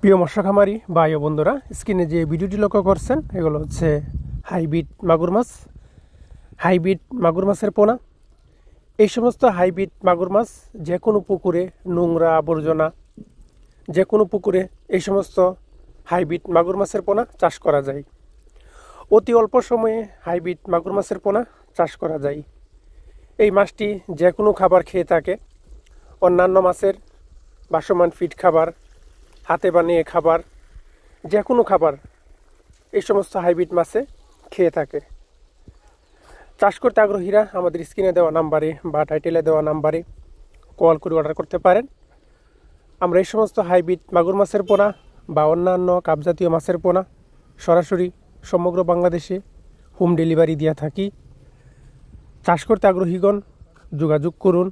প্রিয় মৎস্য খামারি ভাই ও বন্ধুরা, স্ক্রিনে যে ভিডিওটি লক্ষ্য করছেন এগুলো হচ্ছে হাইব্রিড মাগুর মাছ, হাইব্রিড মাগুর মাছের পোনা। এই সমস্ত হাইব্রিড মাগুর মাছ যে কোনো পুকুরে, নোংরা আবর্জনা যে কোনো পুকুরে এই সমস্ত হাইব্রিড মাগুর মাছের পোনা চাষ করা যায়। অতি অল্প সময়ে হাইব্রিড মাগুর মাছের পোনা চাষ করা যায়। এই মাছটি যে কোনো খাবার খেয়ে থাকে। অন্যান্য মাছের ভাসমান ফিড খাবার, হাতে বানিয়ে খাবার, যে কোনো খাবার এই সমস্ত হাইব্রিড মাছে খেয়ে থাকে। চাষ করতে আগ্রহীরা আমাদের স্ক্রিনে দেওয়া নাম্বারে বা টাইটেলে দেওয়া নাম্বারে কল করে অর্ডার করতে পারেন। আমরা এই সমস্ত হাইব্রিড মাগুর মাছের পোনা বা অন্যান্য কাপজাতীয় মাছের পোনা সরাসরি সমগ্র বাংলাদেশে হোম ডেলিভারি দিয়ে থাকি। চাষ করতে আগ্রহীগণ যোগাযোগ করুন।